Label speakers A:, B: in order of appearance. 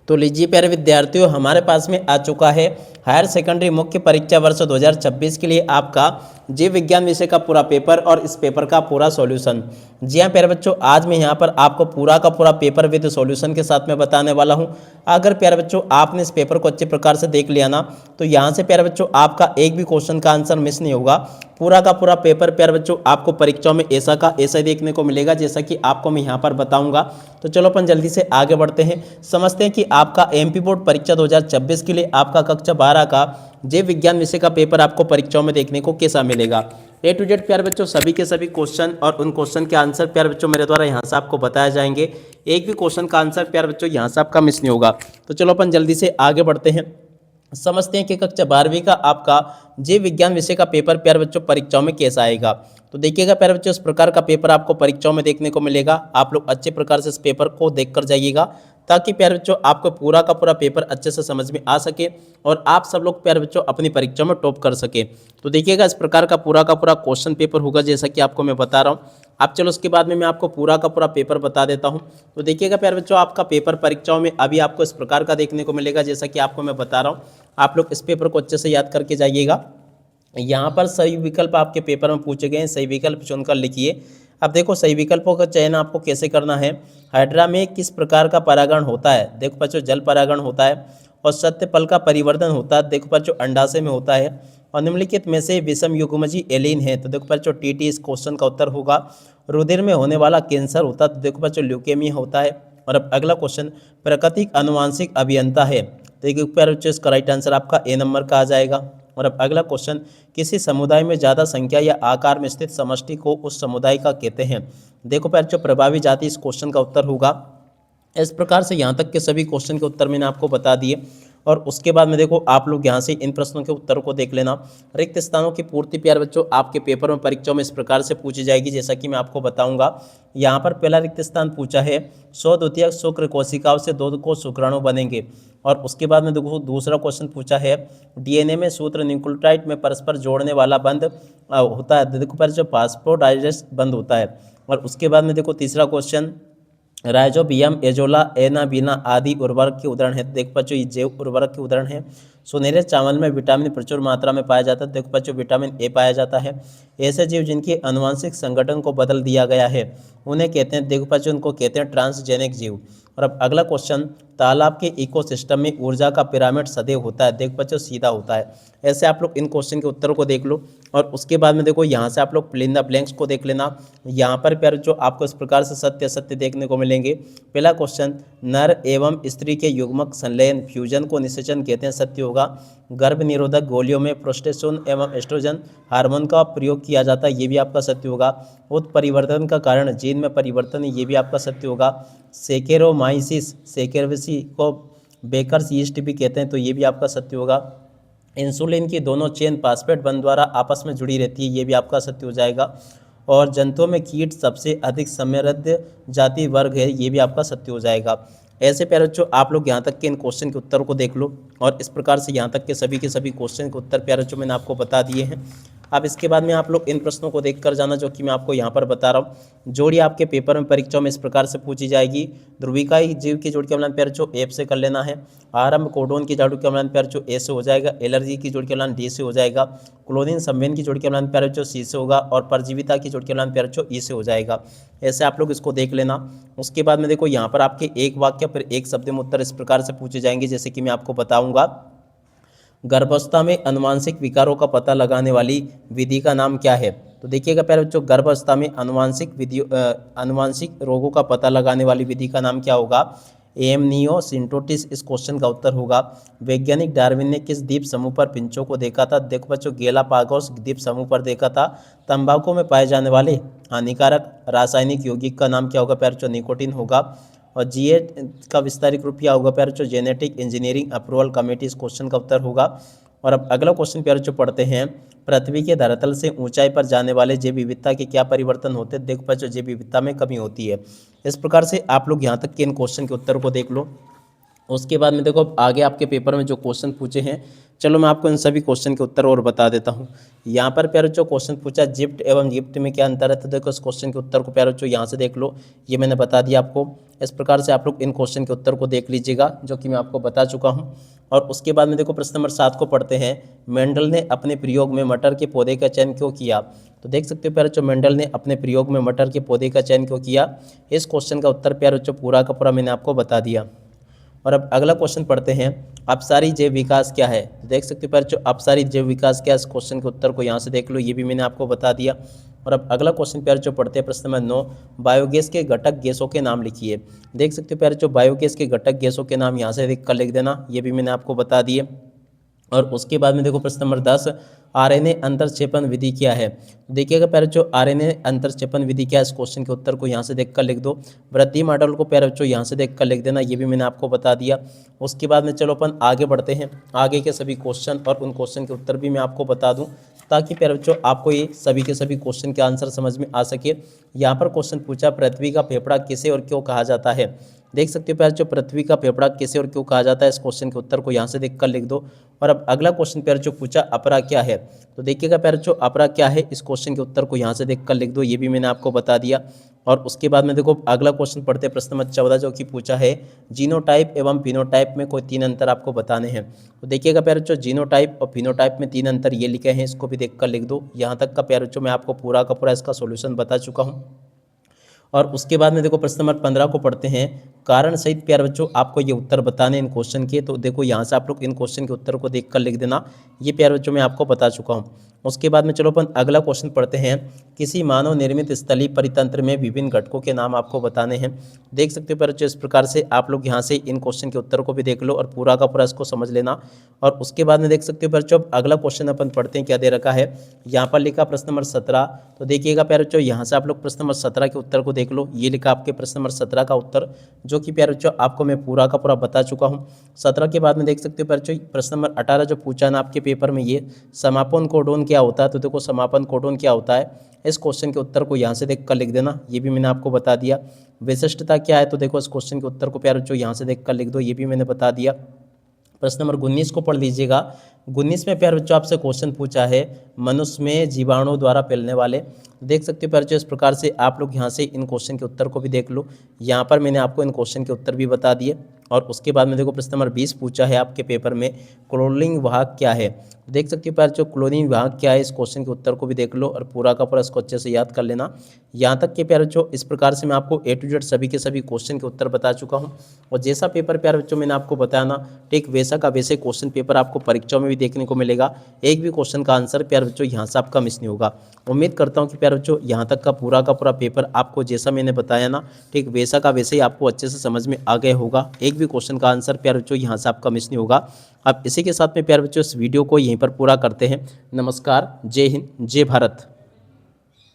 A: तो लीजिए प्यारे विद्यार्थियों, हमारे पास में आ चुका है हायर सेकेंडरी मुख्य परीक्षा वर्ष 2026 के लिए आपका जीव विज्ञान विषय का पूरा पेपर और इस पेपर का पूरा सॉल्यूशन। जी हाँ प्यारे बच्चों, आज मैं यहाँ पर आपको पूरा का पूरा पेपर विद सॉल्यूशन के साथ में बताने वाला हूँ। अगर प्यारे बच्चों आपने इस पेपर को अच्छे प्रकार से देख लिया ना, तो यहाँ से प्यारे बच्चों आपका एक भी क्वेश्चन का आंसर मिस नहीं होगा। पूरा का पूरा पेपर प्यारे बच्चों आपको परीक्षाओं में ऐसा का ऐसा ही देखने को मिलेगा जैसा कि आपको मैं यहाँ पर बताऊंगा। तो चलो अपन जल्दी से आगे बढ़ते हैं, समझते हैं कि आपका एमपी बोर्ड परीक्षा 2026 के लिए आपका कक्षा 12 का जीव विज्ञान विषय का पेपर आपको परीक्षाओं में देखने को कैसा मिलेगा। ए टू जेड प्यारे बच्चों सभी के सभी क्वेश्चन और उन क्वेश्चन के आंसर प्यारे बच्चों मेरे द्वारा यहाँ से आपको बताए जाएंगे। एक भी क्वेश्चन का आंसर प्यारे बच्चों यहाँ से आपका मिस नहीं होगा। तो चलो अपन जल्दी से आगे बढ़ते हैं, समझते हैं कि कक्षा 12वीं का आपका जीव विज्ञान विषय का पेपर प्यारे बच्चों परीक्षाओं में कैसा आएगा। तो देखिएगा प्यारे बच्चों, इस प्रकार का पेपर आपको परीक्षाओं में देखने को मिलेगा। आप लोग अच्छे प्रकार से इस पेपर को देखकर जाइएगा ताकि प्यारे बच्चों आपको पूरा का पूरा पेपर अच्छे से समझ में आ सके और आप सब लोग प्यारे बच्चों अपनी परीक्षा में टॉप कर सके। तो देखिएगा इस प्रकार का पूरा क्वेश्चन पेपर होगा जैसा कि आपको मैं बता रहा हूँ। आप चलो उसके बाद में मैं आपको पूरा का पूरा पेपर बता देता हूँ। तो देखिएगा प्यारे बच्चों, आपका पेपर परीक्षाओं में अभी आपको इस प्रकार का देखने को मिलेगा जैसा कि आपको मैं बता रहा हूँ। आप लोग इस पेपर को अच्छे से याद करके जाइएगा। यहाँ पर सही विकल्प आपके पेपर में पूछे गए हैं, सही विकल्प चुनकर लिखिए। अब देखो सही विकल्पों का चयन आपको कैसे करना है। हाइड्रा में किस प्रकार का परागण होता है? देखो बच्चों जल परागण होता है। और सत्य फल का परिवर्तन होता है, देखो बच्चों अंडाशय में होता है। और निम्नलिखित में से विषम युग्मजी एलिन है, तो देखो बच्चों टीटी इस क्वेश्चन का उत्तर होगा। रुधिर में होने वाला कैंसर होता है, तो देखो बच्चों ल्यूकेमिया होता है। और अब अगला क्वेश्चन, प्राकृतिक अनुवांशिक अभियंता है, तो देखिए बच्चों इसका राइट आंसर आपका ए नंबर का आ जाएगा। और अब अगला क्वेश्चन, किसी समुदाय में ज़्यादा संख्या या आकार में स्थित समष्टि को उस समुदाय का कहते हैं। देखो बच्चों प्रभावी जाति इस क्वेश्चन का उत्तर होगा। इस प्रकार से यहाँ तक के सभी क्वेश्चन के उत्तर मैंने आपको बता दिए। और उसके बाद में देखो आप लोग यहाँ से इन प्रश्नों के उत्तर को देख लेना। रिक्त स्थानों की पूर्ति प्यारे बच्चों आपके पेपर में परीक्षाओं में इस प्रकार से पूछी जाएगी जैसा कि मैं आपको बताऊंगा। यहाँ पर पहला रिक्त स्थान पूछा है, 100 द्वितीयक शुक्र कोशिकाओं से 2 कोष शुक्राणु बनेंगे। और उसके बाद में देखो दूसरा क्वेश्चन पूछा है, डीएनए में सूत्र न्यूक्लियोटाइड में परस्पर जोड़ने वाला बंध होता है, देखो पर जो फास्फोडाइजेस्ट बंध होता है। और उसके बाद में देखो तीसरा क्वेश्चन, राइजोबियम, एजोला, एनाबीना आदि उर्वरक के उदाहरण है। देखो बच्चों ये जैव उर्वरक के उदाहरण है। सुनहरे चावल में विटामिन प्रचुर मात्रा में पाया जाता है, देखो बच्चों विटामिन ए पाया जाता है। ऐसे जीव जिनके आनुवंशिक संगठन को बदल दिया गया है उन्हें कहते हैं, देखो बच्चों उनको कहते हैं ट्रांसजेनिक जीव। और अब अगला क्वेश्चन, तालाब के इकोसिस्टम में ऊर्जा का पिरामिड सदैव होता है, देखो बच्चों सीधा होता है। ऐसे आप लोग इन क्वेश्चन के उत्तरों को देख लो। और उसके बाद में देखो यहाँ से आप लोग फिल इन द ब्लैंक्स को देख लेना। यहाँ पर प्यारे जो आपको इस प्रकार से सत्य असत्य देखने को मिलेंगे। पहला क्वेश्चन, नर एवं स्त्री के युग्मक संलयन फ्यूजन को निषेचन कहते हैं, सत्य होगा। गर्भ निरोधक गोलियों में प्रोस्टेसोन एवं एस्ट्रोजन हार्मोन का प्रयोग किया जाता है, ये भी आपका सत्य होगा। उत्परिवर्तन का कारण जीन में परिवर्तन है, ये भी आपका सत्य होगा। सेकेरोमाइसिस सेकेरविसी को बेकर्स यीस्ट भी कहते हैं, तो ये भी आपका सत्य होगा। इंसुलिन की दोनों चेन फास्फेट बंध द्वारा आपस में जुड़ी रहती है, ये भी आपका सत्य हो जाएगा। और जंतुओं में कीट सबसे अधिक समृद्ध जाति वर्ग है, ये भी आपका सत्य हो जाएगा। ऐसे प्यारे बच्चों आप लोग यहाँ तक के इन क्वेश्चन के उत्तर को देख लो। और इस प्रकार से यहाँ तक के सभी क्वेश्चन के उत्तर प्यारे बच्चों मैंने आपको बता दिए हैं। अब इसके बाद में आप लोग इन प्रश्नों को देख कर जाना जो कि मैं आपको यहाँ पर बता रहा हूँ। जोड़ी आपके पेपर में परीक्षाओं में इस प्रकार से पूछी जाएगी। ध्रुविकाई जीव की जोड़ी के अम्लान प्यारे बच्चों एफ से कर लेना है। आरंभ कोडोन की जोड़ी के अम्लान प्यारे बच्चों ए से हो जाएगा। एलर्जी की जोड़ी के अम्लान डी से हो जाएगा। क्लोरीन संवेन की जोड़ी के अम्लान प्यारे बच्चों सी से होगा। और परजीविता की जोड़ी के अम्लान प्यारे बच्चों ई से हो जाएगा। ऐसे आप लोग इसको देख लेना। उसके बाद में देखो यहाँ पर आपके एक वाक्य फिर एक शब्द में उत्तर इस प्रकार से पूछे जाएंगे जैसे कि मैं आपको बताऊंगा। गर्भावस्था में आनुवांशिक विकारों का पता लगाने वाली विधि का नाम क्या है? तो देखिएगा प्यारे बच्चों, गर्भावस्था में आनुवांशिक रोगों का पता लगाने वाली विधि का नाम क्या होगा? एमनियोसिंटोसिस इस क्वेश्चन का उत्तर होगा। वैज्ञानिक डार्विन ने किस द्वीप समूह पर पिंचों को देखा था? देखो बच्चों गैलापागोस द्वीप समूह पर देखा था। तंबाकू में पाए जाने वाले हानिकारक रासायनिक यौगिक का नाम क्या होगा प्यारे बच्चों? निकोटीन होगा। और जीए का विस्तारित रूप क्या होगा प्यारे बच्चों? जेनेटिक इंजीनियरिंग अप्रूवल कमेटी इस क्वेश्चन का उत्तर होगा। और अब अगला क्वेश्चन प्यारे बच्चों पढ़ते हैं, पृथ्वी के धरातल से ऊंचाई पर जाने वाले जैव विविधता के क्या परिवर्तन होते हैं? देखो बच्चों जैव विविधता में कमी होती है। इस प्रकार से आप लोग यहाँ तक के इन क्वेश्चन के उत्तर को देख लो। उसके बाद में देखो आगे आपके पेपर में जो क्वेश्चन पूछे हैं, चलो मैं आपको इन सभी क्वेश्चन के उत्तर और बता देता हूँ। यहाँ पर प्यारे बच्चों क्वेश्चन पूछा जिप्ट एवं गिफ्ट में क्या अंतर है? तो देखो इस क्वेश्चन के उत्तर को प्यारे बच्चों यहाँ से देख लो, ये मैंने बता दिया आपको। इस प्रकार से आप लोग इन क्वेश्चन के उत्तर को देख लीजिएगा, जो कि मैं आपको बता चुका हूँ। और उसके बाद में देखो प्रश्न नंबर 7 को पढ़ते हैं। मेंडल ने अपने प्रयोग में मटर के पौधे का चयन क्यों किया? तो देख सकते हो प्यारे बच्चों, मेंडल ने अपने प्रयोग में मटर के पौधे का चयन क्यों किया? इस क्वेश्चन का उत्तर प्यारे बच्चों पूरा का पूरा मैंने आपको बता दिया। और अब अगला क्वेश्चन पढ़ते हैं। अपसारी जैव विकास क्या है? तो देख सकते हो प्यारे बच्चों, अपसारी जैव विकास क्या है? इस क्वेश्चन के उत्तर को यहाँ से देख लो, ये भी मैंने आपको बता दिया। और अब अगला क्वेश्चन प्यारे बच्चों पढ़ते हैं। प्रश्न नंबर 9, बायोगैस के घटक गैसों के नाम लिखिए। देख सकते हो प्यारे बच्चों, बायोगैस के घटक गैसों के नाम यहाँ से देख कर लिख देना, ये भी मैंने आपको बता दिए। और उसके बाद में देखो प्रश्न नंबर 10, आरएनए अंतरक्षेपण विधि क्या है? देखिएगा प्यारे बच्चों, आरएनए अंतरक्षेपण विधि क्या है? इस क्वेश्चन के उत्तर को यहाँ से देखकर लिख दो। वृद्धि मॉडल को प्यारे बच्चों यहाँ से देखकर लिख देना, ये भी मैंने आपको बता दिया। उसके बाद में चलो अपन आगे बढ़ते हैं। आगे के सभी क्वेश्चन और उन क्वेश्चन के उत्तर भी मैं आपको बता दूं, ताकि प्यारे बच्चों आपको ये सभी के सभी क्वेश्चन के आंसर समझ में आ सके। यहाँ पर क्वेश्चन पूछा, पृथ्वी का फेफड़ा किसे और क्यों कहा जाता है? देख सकते हो प्यारे बच्चों, पृथ्वी का फेफड़ा किसे और क्यों कहा जाता है? इस क्वेश्चन के उत्तर को यहाँ से देखकर लिख दो। और अब अगला क्वेश्चन प्यारे बच्चों पूछा, अपरा क्या है? तो देखिएगा प्यारे बच्चों, अपरा क्या है? इस क्वेश्चन के उत्तर को यहाँ से देखकर लिख दो, ये भी मैंने आपको बता दिया। और उसके बाद में देखो अगला क्वेश्चन पढ़ते हैं। प्रश्न नंबर 14 जो कि पूछा है, जीनोटाइप एवं फिनोटाइप में कोई 3 अंतर आपको बताने हैं। तो देखिएगा प्यारे बच्चों, जीनोटाइप और फिनोटाइप में 3 अंतर ये लिखे हैं, इसको भी देखकर लिख दो। यहाँ तक का प्यारे बच्चों मैं आपको पूरा का पूरा इसका सॉल्यूशन बता चुका हूँ। और उसके बाद में देखो प्रश्न नंबर 15 को पढ़ते हैं। कारण सहित प्यारे बच्चों आपको ये उत्तर बताने इन क्वेश्चन के। तो देखो यहाँ से आप लोग इन क्वेश्चन के उत्तर को देखकर लिख देना, ये प्यारे बच्चों मैं आपको बता चुका हूँ। उसके बाद में चलो अपन अगला क्वेश्चन पढ़ते हैं। किसी मानव निर्मित स्थलीय परितंत्र में विभिन्न घटकों के नाम आपको बताने हैं। देख सकते हो प्यारे बच्चों, इस प्रकार से आप लोग यहाँ से इन क्वेश्चन के उत्तर को भी देख लो और पूरा का पूरा इसको समझ लेना। और उसके बाद में देख सकते हो प्यारे बच्चों, अगला क्वेश्चन अपन पढ़ते हैं, क्या दे रखा है यहाँ पर लिखा प्रश्न नंबर 17। तो देखिएगा प्यारे बच्चों, यहाँ से आप लोग प्रश्न नंबर 17 के उत्तर को देख लो। ये लिखा आपके प्रश्न नंबर 17 का उत्तर, जो कि प्यारे बच्चों आपको मैं पूरा का पूरा बता चुका हूँ। 17 के बाद में देख सकते हो प्यारे बच्चों, प्रश्न नंबर 18 जो पूछा ना आपके पेपर में, ये समापन कोडोन क्या होता है? तो देखो समापन कोडोन क्या होता है, इस क्वेश्चन के उत्तर को यहाँ से देख कर लिख देना, ये भी मैंने आपको बता दिया। विशिष्टता क्या है? तो देखो इस क्वेश्चन के उत्तर को प्यारे बच्चों यहाँ से देख कर लिख दो, ये भी मैंने बता दिया। प्रश्न नंबर 19 को पढ़ लीजिएगा। 19 में प्यारे बच्चों आपसे क्वेश्चन पूछा है, मनुष्य में जीवाणु द्वारा फैलने वाले। देख सकते हो प्यारे बच्चों, इस प्रकार से आप लोग यहाँ से इन क्वेश्चन के उत्तर को भी देख लो। यहाँ पर मैंने आपको इन क्वेश्चन के उत्तर भी बता दिए। और उसके बाद में देखो प्रश्न नंबर 20 पूछा है आपके पेपर में, क्लोरीन वाहक क्या है? देख सकते हो प्यारे बच्चों, क्लोरीन वाहक क्या है? इस क्वेश्चन के उत्तर को भी देख लो और पूरा का पूरा इसको अच्छे से याद कर लेना। यहाँ तक के प्यारे बच्चों, इस प्रकार से मैं आपको A to Z सभी के सभी क्वेश्चन के उत्तर बता चुका हूँ। और जैसा पेपर प्यारे बच्चों मैंने आपको बताया ना, ठीक वैसा का वैसे क्वेश्चन पेपर आपको परीक्षाओं में भी देखने को मिलेगा। एक भी क्वेश्चन का आंसर प्यारे बच्चों यहाँ से आपका मिस नहीं होगा। उम्मीद करता हूँ कि प्यारे बच्चों यहाँ तक का पूरा पेपर आपको जैसा मैंने बताया ना, ठीक वैसा का वैसे ही आपको अच्छे से समझ में आ गया होगा। एक भी क्वेश्चन का आंसर प्यारे बच्चों यहाँ से आपका मिस नहीं होगा। अब इसी के साथ में प्यारे बच्चों इस वीडियो को यहीं पर पूरा करते हैं। नमस्कार, जय हिंद, जय भारत।